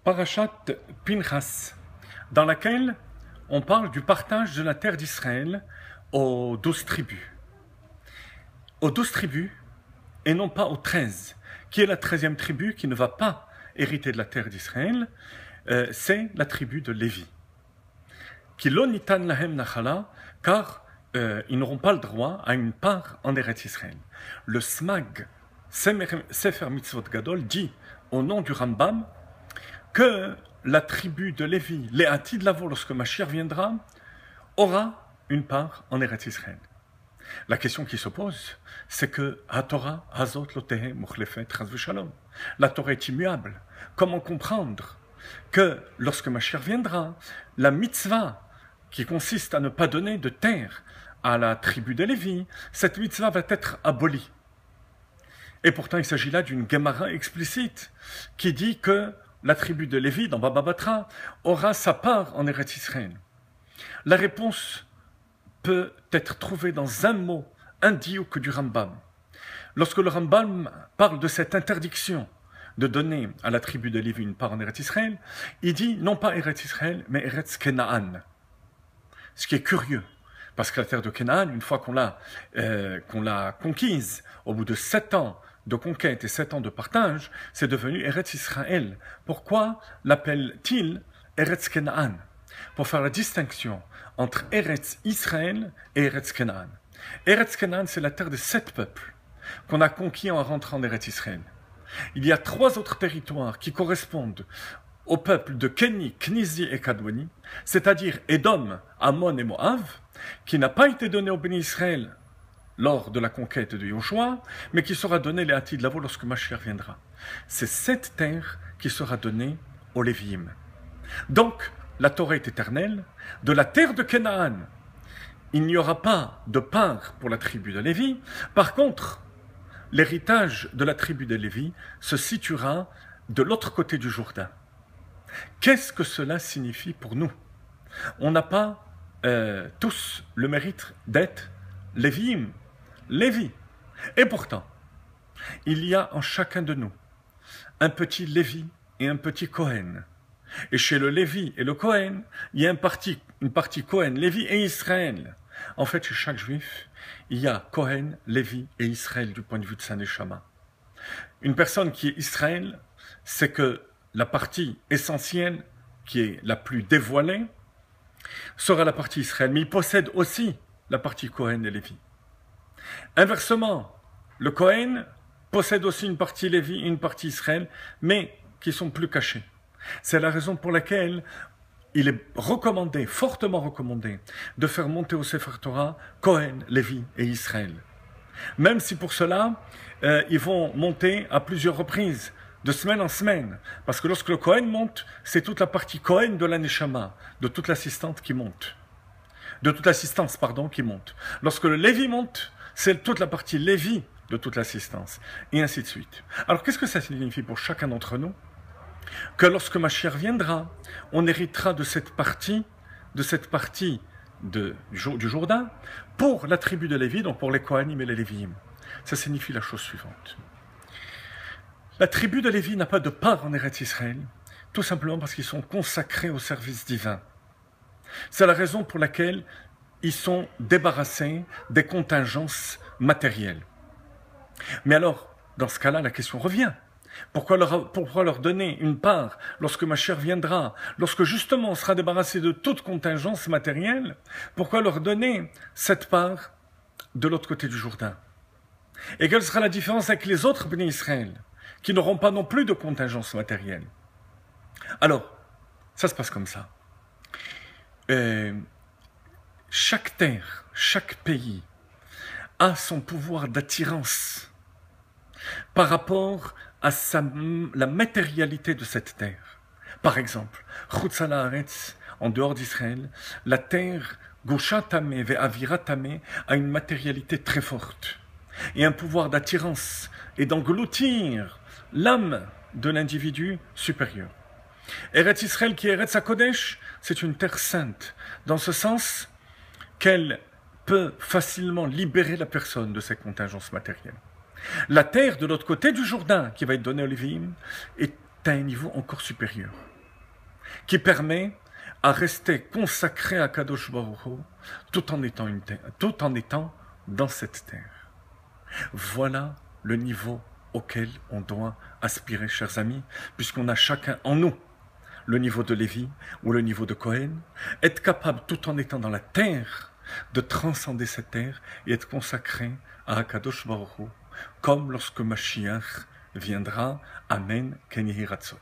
Parashat Pinchas, dans laquelle on parle du partage de la terre d'Israël aux 12 tribus. Aux 12 tribus, et non pas aux 13, qui est la 13e tribu qui ne va pas hériter de la terre d'Israël, c'est la tribu de Lévi. Qui l'onitan lahem nachala, car ils n'auront pas le droit à une part en Eretz Israël. Le Smag, Sefer Mitzvot Gadol, dit au nom du Rambam que la tribu de Lévi, les Hatid Lavo, lorsque Mashiach viendra, aura une part en Eretz Israël. La question qui se pose, c'est que HaTorah, Hazot, Lotehe, Mochlefet, Chaz v'Shalom. La Torah est immuable. Comment comprendre que lorsque Mashiach viendra, la mitzvah qui consiste à ne pas donner de terre à la tribu de Lévi, cette mitzvah va être abolie. Et pourtant, il s'agit là d'une Gemara explicite qui dit que la tribu de Lévi, dans Baba Batra, aura sa part en Eretz Israël. La réponse peut être trouvée dans un mot, un diouk du Rambam. Lorsque le Rambam parle de cette interdiction de donner à la tribu de Lévi une part en Eretz Israël, il dit non pas Eretz Israël, mais Eretz Kenaan. Ce qui est curieux, parce que la terre de Kenaan, une fois qu'on l'a conquise, au bout de 7 ans de conquête et 7 ans de partage, c'est devenu Eretz Israël. Pourquoi l'appelle-t-il Eretz Kenaan? Pour faire la distinction entre Eretz Israël et Eretz Kenaan. Eretz Kenaan, c'est la terre des 7 peuples qu'on a conquis en rentrant en Eretz Israël. Il y a 3 autres territoires qui correspondent aux peuples de Keni, Knizi et Kadmoni, c'est-à-dire Édom, Ammon et Moab, qui n'a pas été donné au béni Israël lors de la conquête de Yoshua, mais qui sera donné les Hatid Lavo lorsque Mashiach viendra. C'est cette terre qui sera donnée aux Léviim. Donc, la Torah est éternelle. De la terre de Canaan, il n'y aura pas de part pour la tribu de Lévi. Par contre, l'héritage de la tribu de Lévi se situera de l'autre côté du Jourdain. Qu'est-ce que cela signifie pour nous? On n'a pas tous le mérite d'être Léviim, Lévi. Et pourtant, il y a en chacun de nous un petit Lévi et un petit Cohen. Et chez le Lévi et le Cohen, il y a une partie Cohen, Lévi et Israël. En fait, chez chaque juif, il y a Cohen, Lévi et Israël du point de vue de sa neshama. Une personne qui est Israël, c'est que la partie essentielle, qui est la plus dévoilée, sera la partie Israël. Mais il possède aussi la partie Cohen et Lévi. Inversement, le Cohen possède aussi une partie Lévi et une partie Israël, mais qui sont plus cachées. C'est la raison pour laquelle il est recommandé, fortement recommandé, de faire monter au Sefer Torah Cohen, Lévi et Israël. Même si pour cela, ils vont monter à plusieurs reprises, de semaine en semaine. Parce que lorsque le Cohen monte, c'est toute la partie Cohen de la Neshama, de toute l'assistance qui monte. Lorsque le Lévi monte, c'est toute la partie Lévi de toute l'assistance. Et ainsi de suite. Alors qu'est-ce que ça signifie pour chacun d'entre nous? Que lorsque Mashiach viendra, on héritera de cette partie du Jourdain pour la tribu de Lévi, donc pour les Kohanim et les Léviim. Ça signifie la chose suivante. La tribu de Lévi n'a pas de part en Eretz Israël, tout simplement parce qu'ils sont consacrés au service divin. C'est la raison pour laquelle ils sont débarrassés des contingences matérielles. Mais alors, dans ce cas-là, la question revient. Pourquoi leur donner une part lorsque Mashiach viendra, lorsque justement on sera débarrassé de toute contingence matérielle? Pourquoi leur donner cette part de l'autre côté du Jourdain? Et quelle sera la différence avec les autres bénis Israël, qui n'auront pas non plus de contingence matérielle? Alors, ça se passe comme ça. Chaque terre, chaque pays a son pouvoir d'attirance par rapport à la matérialité de cette terre. Par exemple, Chutz Haaretz, en dehors d'Israël, la terre Gosha Tameh ve'Avira Tameh a une matérialité très forte et un pouvoir d'attirance et d'engloutir l'âme de l'individu supérieur. Eretz Israël, qui est Eretz HaKodesh, c'est une terre sainte, dans ce sens qu'elle peut facilement libérer la personne de ses contingences matérielles. La terre de l'autre côté du Jourdain, qui va être donnée aux Léviim, est à un niveau encore supérieur. qui permet à rester consacré à Kadosh Baruch Hu, tout en étant dans cette terre. Voilà le niveau auquel on doit aspirer, chers amis, puisqu'on a chacun en nous le niveau de Lévi ou le niveau de Cohen, être capable, tout en étant dans la terre, de transcender cette terre et être consacré à Akadosh Baruch Hu, comme lorsque Mashiach viendra. Amen. Ken Yehi Ratzon.